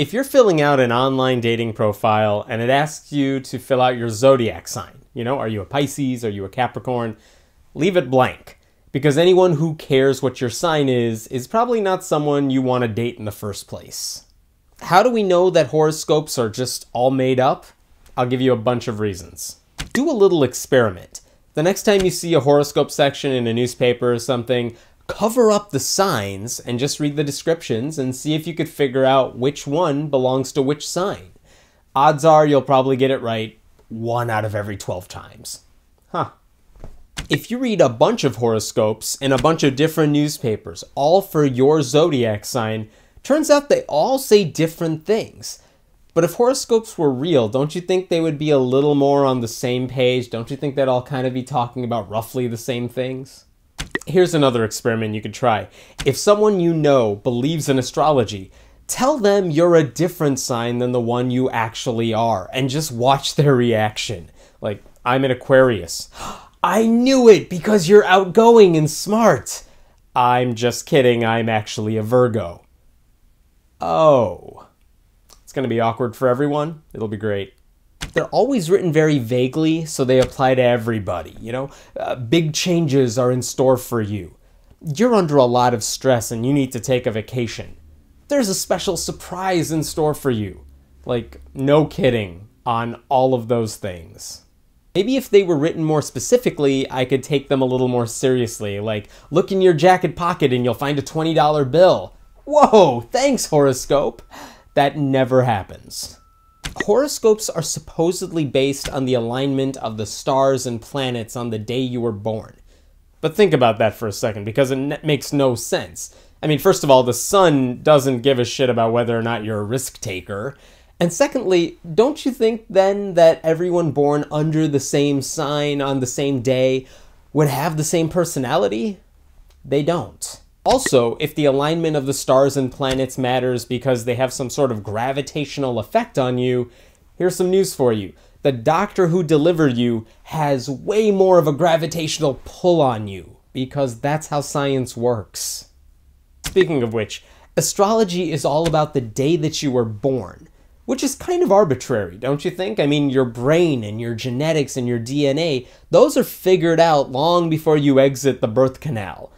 If you're filling out an online dating profile and it asks you to fill out your zodiac sign, are you a Pisces, are you a Capricorn, leave it blank. Because anyone who cares what your sign is probably not someone you want to date in the first place. How do we know that horoscopes are just all made up? I'll give you a bunch of reasons. Do a little experiment. The next time you see a horoscope section in a newspaper or something, cover up the signs and just read the descriptions and see if you could figure out which one belongs to which sign. Odds are you'll probably get it right 1 out of every 12 times. If you read a bunch of horoscopes in a bunch of different newspapers, all for your zodiac sign, turns out they all say different things. But if horoscopes were real, don't you think they would be a little more on the same page? Don't you think they'd all kind of be talking about roughly the same things? Here's another experiment you could try. If someone you know believes in astrology, tell them you're a different sign than the one you actually are, and just watch their reaction. Like, I'm an Aquarius. I knew it because you're outgoing and smart. I'm just kidding, I'm actually a Virgo. Oh. It's going to be awkward for everyone. It'll be great. They're always written very vaguely, so they apply to everybody, Big changes are in store for you. You're under a lot of stress and you need to take a vacation. There's a special surprise in store for you. Like, no kidding on all of those things. Maybe if they were written more specifically, I could take them a little more seriously. Like, look in your jacket pocket and you'll find a $20 bill. Whoa, thanks, horoscope. That never happens. Horoscopes are supposedly based on the alignment of the stars and planets on the day you were born. But think about that for a second, because it makes no sense. I mean, first of all, the sun doesn't give a shit about whether or not you're a risk taker. And secondly, don't you think then that everyone born under the same sign on the same day would have the same personality? They don't. Also, if the alignment of the stars and planets matters because they have some sort of gravitational effect on you, here's some news for you. The doctor who delivered you has way more of a gravitational pull on you, because that's how science works. Speaking of which, astrology is all about the day that you were born, which is kind of arbitrary, don't you think? I mean, your brain and your genetics and your DNA, those are figured out long before you exit the birth canal.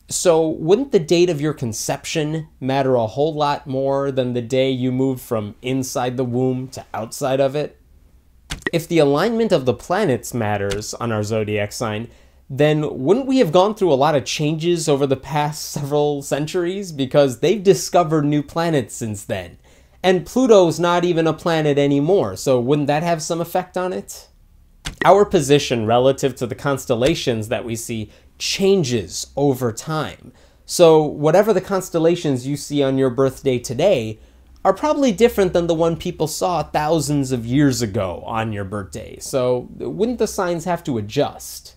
So wouldn't the date of your conception matter a whole lot more than the day you moved from inside the womb to outside of it? If the alignment of the planets matters on our zodiac sign, then wouldn't we have gone through a lot of changes over the past several centuries? Because they've discovered new planets since then. And Pluto's not even a planet anymore, so wouldn't that have some effect on it? Our position relative to the constellations that we see changes over time. So whatever the constellations you see on your birthday today are probably different than the one people saw thousands of years ago on your birthday. So wouldn't the signs have to adjust?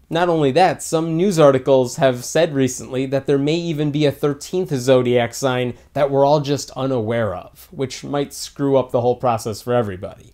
Not only that, some news articles have said recently that there may even be a 13th zodiac sign that we're all just unaware of, which might screw up the whole process for everybody.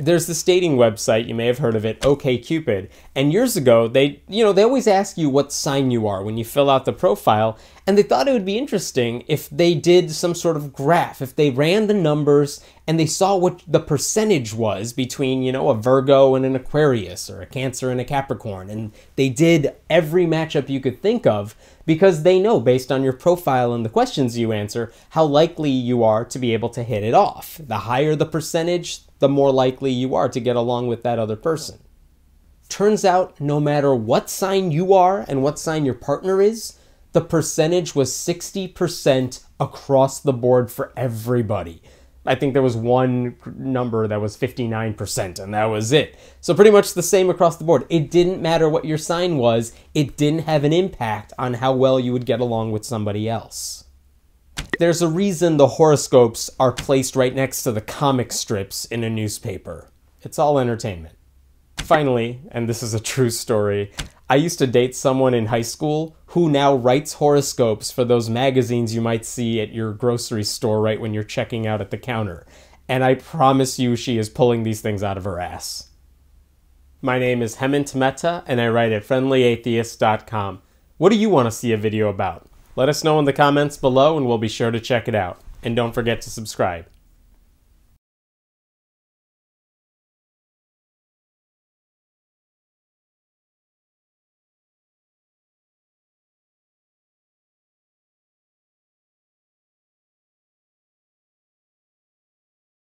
There's this dating website, you may have heard of it, OkCupid, and years ago, they always ask you what sign you are when you fill out the profile, and they thought it would be interesting if they did some sort of graph, if they ran the numbers and they saw what the percentage was between, a Virgo and an Aquarius, or a Cancer and a Capricorn, and they did every matchup you could think of, because they know, based on your profile and the questions you answer, how likely you are to be able to hit it off. The higher the percentage, the more likely you are to get along with that other person. Turns out, no matter what sign you are and what sign your partner is, the percentage was 60% across the board for everybody. I think there was one number that was 59%, and that was it. So pretty much the same across the board. It didn't matter what your sign was. It didn't have an impact on how well you would get along with somebody else. There's a reason the horoscopes are placed right next to the comic strips in a newspaper. It's all entertainment. Finally, and this is a true story, I used to date someone in high school who now writes horoscopes for those magazines you might see at your grocery store right when you're checking out at the counter. And I promise you she is pulling these things out of her ass. My name is Hemant Mehta, and I write at friendlyatheist.com. What do you want to see a video about? Let us know in the comments below and we'll be sure to check it out. and don't forget to subscribe.